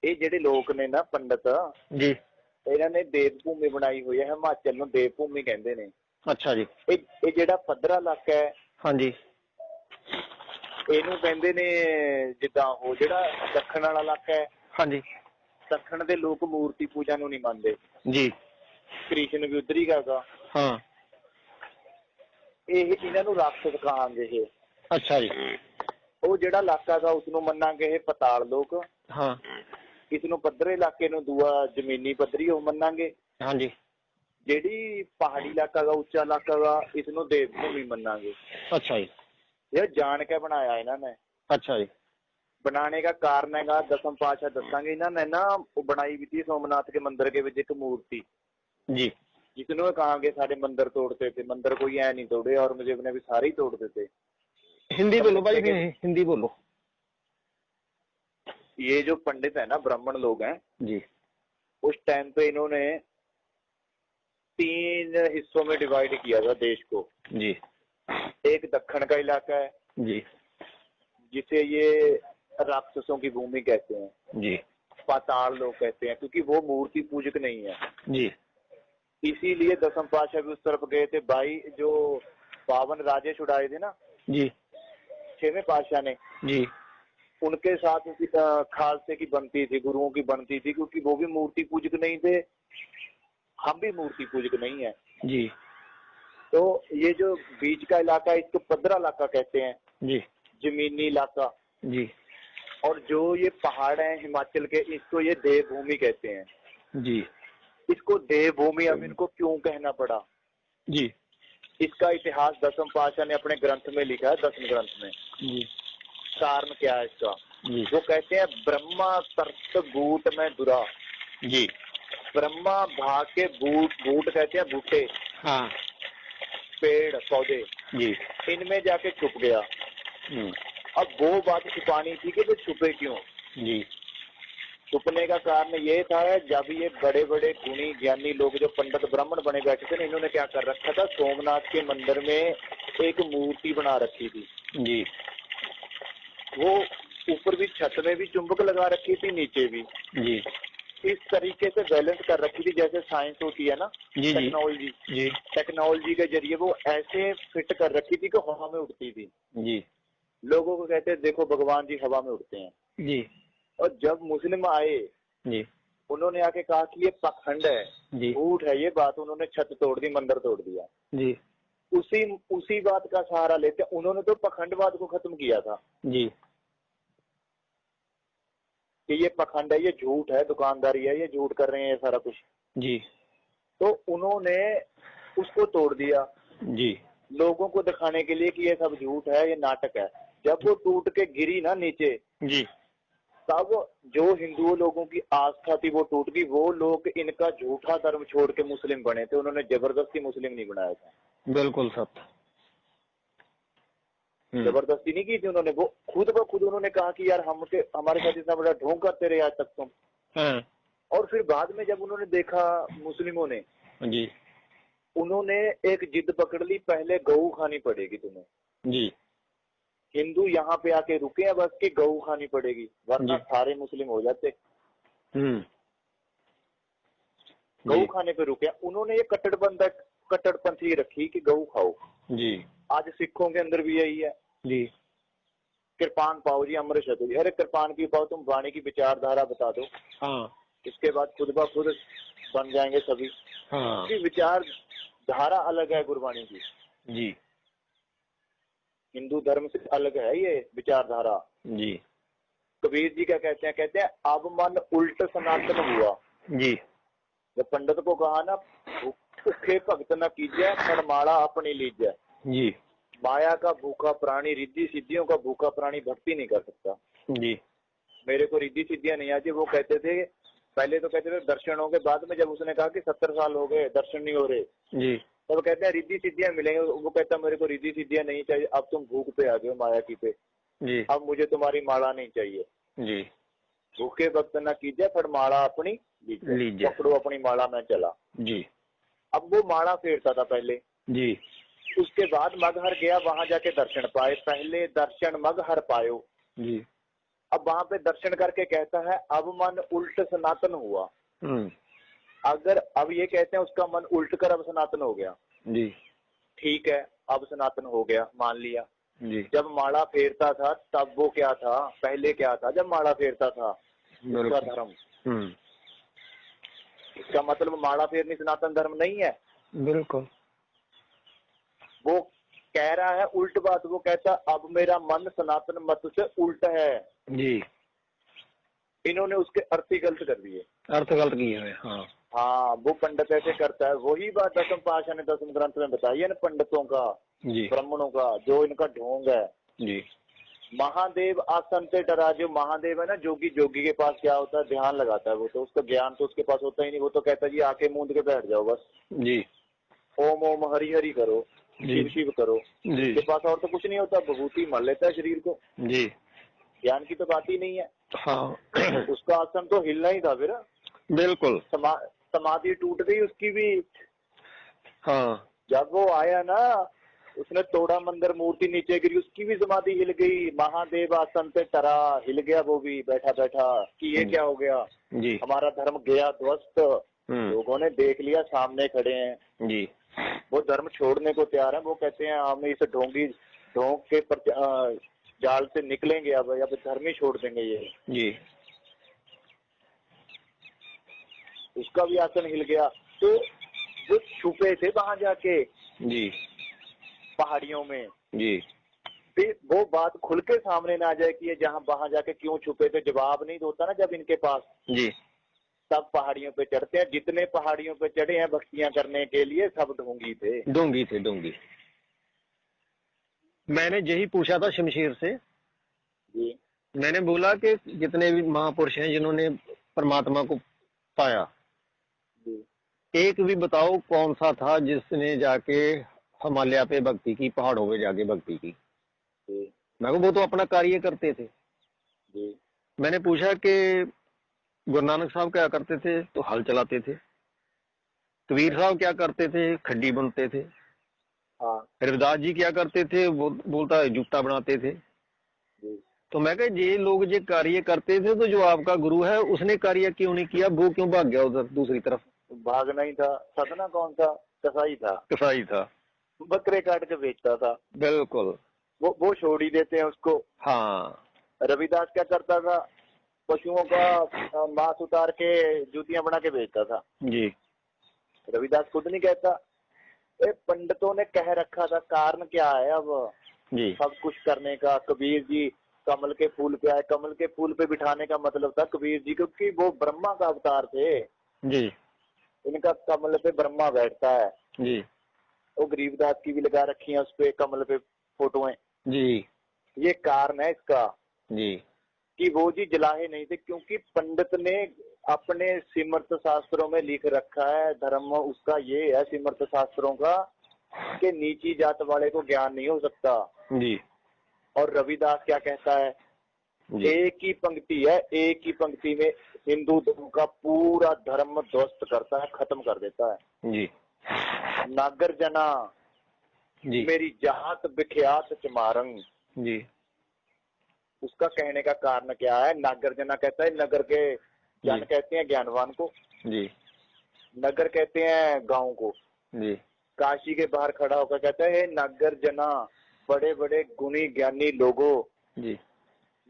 ਇਹ ਜਿਹੜੇ ਲੋਕ ਨੇ ਨਾ ਪੰਡਤ ਜੀ, ਇਹਨਾਂ ਨੇ ਦੇਵ ਭੂਮੀ ਬਣਾਈ ਹੋਈ ਹੈ, ਹਿਮਾਚਲ ਨੂੰ ਦੇਵ ਭੂਮੀ ਕਹਿੰਦੇ ਨੇ। ਅੱਛਾ ਜੀ। ਇਹ ਜਿਹੜਾ ਪੱਧਰਾ ਇਲਾਕਾ ਹੈ, ਹਾਂਜੀ, ਇਹਨੂੰ ਕਹਿੰਦੇ ਨੇ ਜਿੱਦਾਂ ਉਹ ਜਿਹੜਾ ਦੱਖਣ ਵਾਲਾ ਇਲਾਕਾ ਹੈ, ਹਾਂਜੀ, ਦੱਖਣ ਦੇ ਲੋਕ ਮੂਰਤੀ ਪੂਜਾ ਨੂੰ ਨਹੀਂ ਮੰਨਦੇ ਜੀ, ਕ੍ਰਿਸ਼ਨ ਵੀ ਉੱਧਰ ਹੀ ਕਰਦਾ। ਹਾਂ, ਇਹਨਾਂ ਨੂੰ ਰਾਖਸ਼ ਕਹਾਂਗੇ ਇਹ। ਅੱਛਾ ਜੀ। ਉਹ ਜਿਹੜਾ ਇਲਾਕਾ ਗਾ ਉਸ ਨੂੰ ਮੰਨਾਂਗੇ ਇਹ ਪਤਾਲ ਲੋਕ, ਹਾਂ, ਇਸ ਨੂੰ ਪੱਧਰੇ ਇਲਾਕੇ ਨੂੰ ਦੂਆ ਜ਼ਮੀਨੀ ਪੱਧਰੀ ਉਹ ਮੰਨਾਂਗੇ। ਹਾਂਜੀ, ਜਿਹੜੀ ਪਹਾੜੀ ਇਲਾਕਾ ਗਾ, ਉੱਚਾ ਇਲਾਕਾ ਗਾ, ਇਸ ਨੂੰ ਦੇਵ ਭੂਮੀ ਮੰਨਾਂਗੇ। ਅੱਛਾ ਜੀ। ਇਹ ਜਾਣ ਕੇ ਬਣਾਇਆ ਇਹਨਾਂ ਨੇ। ਅੱਛਾ ਜੀ। बनाने का कारण है दसम पातशाह दसांगे इन्होंने ना बनाई भी थी सोमनाथ के मंदिर के विच एक मूर्ति जी, जिसने कहा सारे मंदिर तोड़ते थे, मंदिर कोई ऐ नहीं तोड़े, औरंगजेब ने भी सारे ही तोड़ देते। हिंदी बोलो भाई, हिंदी बोलो। ये जो पंडित है ना, ब्राह्मण लोग हैं जी, उस टाइम पे इन्होंने 3 हिस्सों में डिवाइड किया था देश को जी। एक दक्षिण का इलाका है जी, जिसे ये राक्षसों की भूमि कहते हैं जी, पाताल लोग कहते हैं, क्योंकि वो मूर्ति पूजक नहीं है जी। इसीलिए दसम पातशाह भी उस तरफ गए थे। भाई जो 52 राजे छुड़ाए थे ना जी, 6वें पातशाह ने, जी, उनके साथ उसी खालसे की बनती थी, गुरुओं की बनती थी, क्योंकि वो भी मूर्ति पूजक नहीं थे, हम भी मूर्ति पूजक नहीं है जी। तो ये जो बीच का इलाका है इसको पद्रा इलाका कहते हैं जी, जमीनी इलाका। जी, और जो ये पहाड़ है हिमाचल के, इसको ये देवभूमि कहते हैं जी। इसको देवभूमि अब इनको क्यों कहना पड़ा जी, इसका इतिहास दसम पातशाह ने अपने ग्रंथ में लिखा है, 10वें ग्रंथ में। जी, कारण क्या है इसका? जी, वो कहते हैं ब्रह्मा तर्त बूट में दुरा। जी। ब्रह्मा भाग के बूट कहते हैं बूटे, हाँ, पेड़ पौधे, जी, इनमें जाके छुप गया। अब वो बात छुपानी थी कि वो छुपे क्यों? जी। छुपने का कारण ये था, जब ये बड़े बड़े गुणी ज्ञानी लोग जो पंडित ब्राह्मण बने बैठे थे ना, इन्होंने क्या कर रखा था, सोमनाथ के मंदिर में एक मूर्ति बना रखी थी। जी, वो ऊपर भी छत में भी चुंबक लगा रखी थी, नीचे भी। जी, इस तरीके से बैलेंस कर रखी थी जैसे साइंस होती है ना, जी, टेक्नोलॉजी। जी, टेक्नोलॉजी के जरिए वो ऐसे फिट कर रखी थी कि हवा में उड़ती थी। जी, लोगों को कहते हैं देखो भगवान जी हवा में उड़ते हैं। जी, और जब मुस्लिम आए जी, उन्होंने आके कहा कि ये पाखंड है, जी, झूठ है ये बात, उन्होंने छत तोड़ दी, मंदिर तोड़ दिया। जी, उसी बात का सहारा लेते उन्होंने तो पाखंडवाद को खत्म किया था जी, कि ये पाखंड है, ये झूठ है, दुकानदारी है, ये झूठ कर रहे हैं ये सारा कुछ। जी, तो उन्होंने उसको तोड़ दिया जी, लोगों को दिखाने के लिए कि ये सब झूठ है, ये नाटक है। जब वो टूट के गिरी ना नीचे, जी, तब जो हिंदुओं लोगों की आस्था थी वो टूट गई। वो लोग इनका झूठा धर्म छोड़ के मुस्लिम बने थे, उन्होंने जबरदस्ती मुस्लिम नहीं बनाया था। बिल्कुल सत्य। जबरदस्ती नहीं की थी उन्होंने, वो खुद ब खुद उन्होंने कहा कि यार हमारे साथ इतना बड़ा ढोंग करते रहे आज तक तुम। हाँ, और फिर बाद में जब उन्होंने देखा मुस्लिमों ने, जी, उन्होंने एक जिद पकड़ ली, पहले गऊ खानी पड़ेगी तुम्हें। जी, हिंदू यहाँ पे आके रुके हैं बस कि गऊ खानी पड़ेगी, वरना सारे मुस्लिम हो जाते। गऊ खाने पे रुके। उन्होंने ये कट्टरपंथी रखी कि गऊ खाओ। जी, आज सिखों के अंदर भी यही है। जी, कृपान पाओ जी, अमृत छको जी। अरे कृपान की पाओ, तुम वाणी की विचारधारा बता दो। हाँ, इसके बाद खुद ब खुद बन जाएंगे सभी। हाँ, विचार धारा अलग है गुरबाणी की, जी, हिंदू धर्म से अलग है ये विचारधारा। जी, कबीर जी क्या कहते हैं अब मन उल्ट सनातन हुआ। जी, जब पंडित को कहा ना भूखे भगत न कीजिए, फरमाड़ा अपनी लीजिए। जी, माया का भूखा प्राणी, रिद्धि सिद्धियों का भूखा प्राणी भक्ति नहीं कर सकता। जी, मेरे को रिद्धि सिद्धियां नहीं आती। वो कहते थे, पहले तो कहते थे दर्शन होंगे, बाद में जब उसने कहा कि 70 साल हो गए दर्शन नहीं हो रहे, जी, तो वो कहते हैं रिद्धि सिद्धियां मिलेंगे। वो कहता है मेरे को रिद्धि सिद्धियां नहीं चाहिए, अब तुम भूख पे आ गए माया की पे, जी, अब मुझे तुम्हारी माला नहीं चाहिए। जी, भूखे भक्त न कीजिए, फिर माला अपनी लीजिए, पकड़ो अपनी माला में चला। जी, अब वो माला फेरता था पहले। जी, उसके बाद मगहर गया, वहां जाके दर्शन पाए। पहले दर्शन मगहर पायो, जी, अब वहां पे दर्शन करके कहता है अब मन उल्ट सनातन हुआ। अगर अब ये कहते हैं उसका मन उल्ट कर अब सनातन हो गया जी, ठीक है, अब सनातन हो गया मान लिया। जी, जब माड़ा फेरता था तब वो क्या था, पहले क्या था जब माड़ा फेरता था, उसका धर्म। इसका मतलब माड़ा फेरनी सनातन धर्म नहीं है। बिल्कुल। वो कह रहा है उल्ट बात, वो कहता अब मेरा मन सनातन मत से उल्ट है जी, इन्होंने उसके अर्थ ही गलत कर दिए, अर्थ गलत किए हुए। हाँ हाँ वो पंडित ऐसे करता है। वही बात दसम पातशाह ने दसम ग्रंथ में बताई है ना पंडितों का, जी, ब्राह्मणों का, जो इनका ढोंग है। जी, महादेव आसन से डरा, जो महादेव है ना जोगी, जोगी के पास क्या होता है, ध्यान लगाता है वो, तो उसका ज्ञान तो उसके पास होता ही नहीं। वो तो कहता है जी आके मूंद के बैठ जाओ बस, जी, ओम ओम हरि हरि करो, शिव शिव करो, जी, उसके पास और तो कुछ नहीं होता, विभूति मर लेता है शरीर को, जी, ज्ञान की तो बात ही नहीं है। हाँ उसका आसन तो हिलना ही था फिर, बिल्कुल। समाधि टूट गई उसकी भी। हाँ जब वो आया ना, उसने तोड़ा मंदिर, मूर्ति नीचे गिरी, उसकी भी समाधि हिल गई। महादेव आसन पे टरा, हिल गया वो भी बैठा बैठा कि ये क्या हो गया, जी, हमारा धर्म गया ध्वस्त। लोगों ने देख लिया, सामने खड़े हैं जी, वो धर्म छोड़ने को तैयार है। वो कहते हैं हम इस ढोंग के जाल से निकलेंगे, अब धर्म ही छोड़ देंगे ये। जी, उसका भी आसन हिल गया। तो जो छुपे थे वहां जाके जी, पहाड़ियों में, जी, फिर वो बात खुल के सामने ना आ जाए कि ये जहां वहां जाके क्यों छुपे थे, जवाब नहीं होता ना जब इनके पास, जी, सब पहाड़ियों पे चढ़ते हैं। जितने पहाड़ियों पे चढ़े हैं भक्तियां करने के लिए, सब ढोंगी थे, डोंगी थे, डोंगी। मैंने यही पूछा था शमशेर से। जी मैंने बोला कि जितने भी महापुरुष हैं जिन्होंने परमात्मा को पाया, जी एक भी बताओ कौन सा था जिसने जाके हिमालय पे भक्ति की, पहाड़ों पे जाके भक्ति की। जी मैं को वो तो अपना कार्य करते थे। जी मैंने पूछा कि गुरु नानक साहब क्या करते थे, तो हल चलाते थे। कबीर साहब क्या करते थे, खड्डी बुनते थे। हाँ रविदास जी क्या करते थे, वो बोलता है जूता बनाते थे। जी। तो मैं कहा ये लोग जो कार्य करते थे, तो जो आपका गुरु है उसने कार्य क्यों नहीं किया, वो क्यों भाग गया उधर दूसरी तरफ। भागना ही था, सदना कौन सा, कसाई था, कसाई था, बकरे काट के बेचता था। बिल्कुल। वो छोड़ ही देते हैं उसको। हाँ रविदास क्या करता था, पशुओं का मांस उतार के जूतियां बना के बेचता था। जी, रविदास खुद नहीं कहता, पंडितों ने कह रखा था, कारण क्या है अब जी, सब कुछ करने का। कबीर जी कमल के फूल पे आए, कमल के फूल पे बिठाने का मतलब था कबीर जी, क्योंकि वो ब्रह्मा का अवतार थे। जी, इनका कमल पे ब्रह्मा बैठता है। जी, वो गरीबदास की भी लगा रखी है उस पे, कमल पे फोटोएं। जी, ये कारण है इसका जी, कि वो जी जलाए नहीं थे, क्योंकि पंडित ने अपने सिमर्थ शास्त्रों में लिख रखा है, धर्म उसका ये है सिमर्थ शास्त्रों का, कि नीची जात वाले को ज्ञान नहीं हो सकता। जी, और रविदास क्या कहता है, जी, एक ही पंक्ति है, एक ही पंक्ति में हिंदू धर्म का पूरा धर्म ध्वस्त करता है, खत्म कर देता है। जी, नागर जना जी, मेरी जात विख्यात चमारंग। जी, उसका कहने का कारण क्या है, नागर जना कहता है, नगर के जन कहते हैं ज्ञानवान को, जी, नगर कहते हैं गांव को। जी, काशी के बाहर खड़ा होकर कहता है, नागर जना बड़े बड़े गुणी ज्ञानी लोगों, जी,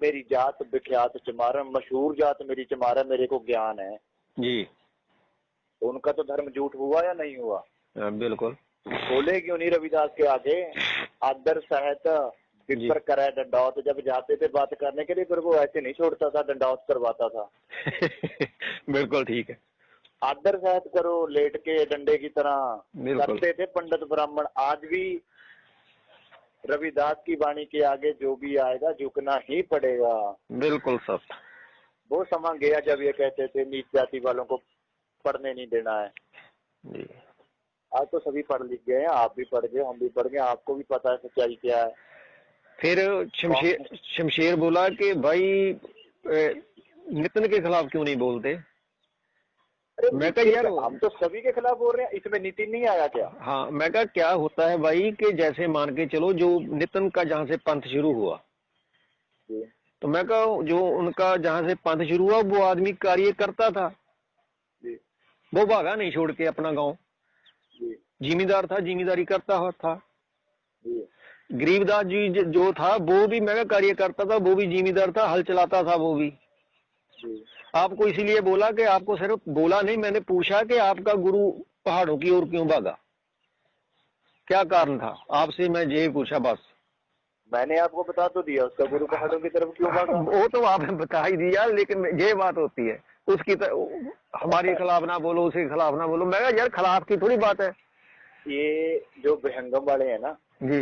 मेरी जात विख्यात चमारम, मशहूर जात मेरी चमारम, मेरे को ज्ञान है। जी, तो उनका तो धर्म झूठ हुआ या नहीं हुआ? बिल्कुल। बोले क्यों नहीं रविदास के आगे, आदर सहित विपर करे दंडौत। जब जाते थे बात करने के लिए, फिर वो ऐसे नहीं छोड़ता था, दंडौत करवाता था। बिल्कुल ठीक है। आदर सहित करो, लेट के डंडे की तरह करते थे पंडित ब्राह्मण। आज भी रविदास की वाणी के आगे जो भी आएगा झुकना ही पड़ेगा। बिल्कुल सब। वो समय गया जब ये कहते थे नीच जाति वालों को पढ़ने नहीं देना है। जी, आज तो सभी पढ़ लिख गए हैं, आप भी पढ़ गए, हम भी पढ़ गए, आपको भी पता है सच्चाई क्या है। फिर शमशेर बोला कि भाई नितिन के खिलाफ क्यों नहीं बोलते। मैं कहा यार हम तो सभी के खिलाफ बोल रहे हैं, इसमें नितिन नहीं आया क्या? हाँ, मैं कहा क्या होता है भाई कि जैसे मान के चलो जो नितिन का जहाँ से पंथ शुरू हुआ, तो मैं कहा जो उनका जहां से पंथ शुरू हुआ वो आदमी कार्य करता था, जी वो भागा नहीं छोड़ के अपना गांव। जी जिम्मेदार था, जिम्मेदारी करता हुआ था। जी गरीबदास जी जो था वो भी मैं कार्य करता था, वो भी जिम्मेदार था, हल चलाता था वो भी। जी। आपको इसीलिए बोला कि आपको सिर्फ बोला नहीं, मैंने पूछा कि आपका गुरु पहाड़ों की ओर क्यों भागा, क्या कारण था, आपसे मैं ये पूछा बस। मैंने आपको बता तो दिया उसका गुरु पहाड़ों की तरफ क्यों भागा। वो तो आपने बता ही दिया, लेकिन ये बात होती है उसकी हमारे खिलाफ ना बोलो, उसके खिलाफ ना बोलो। मैं कहा यार खिलाफ की थोड़ी बात है। ये जो विहंगम वाले हैं ना, जी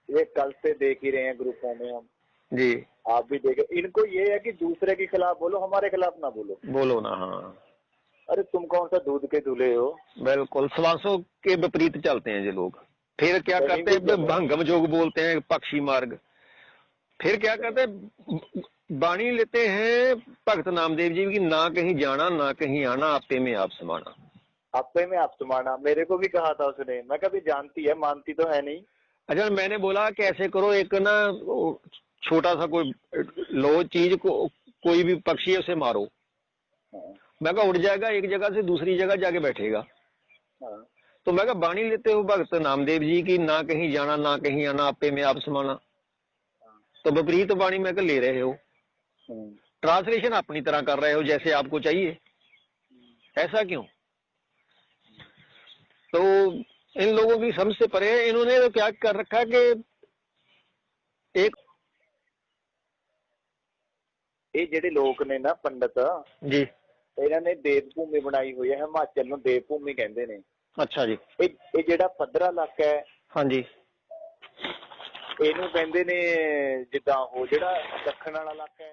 ये कल से देख ही रहे हैं ग्रुपों में हम, जी। आप भी देखे। इनको ये है कि दूसरे के खिलाफ बोलो, हमारे खिलाफ ना बोलो। बोलो ना, हाँ अरे तुम कौन सा दूध के दूल्हे हो। बिल्कुल, श्वासों के विपरीत चलते हैं ये लोग। फिर क्या करते हैं, भंगम जोग बोलते हैं, पक्षी मार्ग। फिर क्या करते हैं, बाणी लेते हैं भगत नामदेव जी की, ना कहीं जाना ना कहीं आना, आपे में आप समाना। आपे में आप समाना, मेरे को भी कहा था उसने। मैं कभी जानती है, मानती तो है नहीं। अच्छा, मैंने बोला कि ऐसे करो, एक ना छोटा सा कोई लो चीज को, कोई भी पक्षी है उसे मारो। हाँ, मैं कहा उड़ जाएगा, एक जगह से दूसरी जगह जाके बैठेगा। हाँ, तो मैं कहा बाणी लेते हो भगत नामदेव जी की, ना कहीं जाना ना कहीं आना, आपे में आप समाना। तो विपरीत बाणी मैं कहा ले रहे हो, ट्रांसलेशन अपनी तरह कर रहे हो जैसे आपको चाहिए, ऐसा क्यों। तो इन लोगों की समझ से परे है। इन्होंने तो क्या कर रखा कि एक ਇਹ ਜਿਹੜੇ ਲੋਕ ਨੇ ਨਾ ਪੰਡਤ, जी ਇਹਨਾਂ ਨੇ ਦੇਵ ਭੂਮੀ ਬਣਾਈ ਹੋਈ ਹੈ। ਹਿਮਾਚਲ ਨੂੰ ਦੇਵ ਭੂਮੀ ਕਹਿੰਦੇ ਨੇ। अच्छा जी ਇਹ ਜਿਹੜਾ ਪੱਧਰਾ ਇਲਾਕਾ ਹੈ, हाँ जी ਇਹਨੂੰ ਕਹਿੰਦੇ ਨੇ ਜਿੱਦਾਂ ਉਹ ਜਿਹੜਾ ਦੱਖਣ ਵਾਲਾ ਇਲਾਕਾ ਹੈ।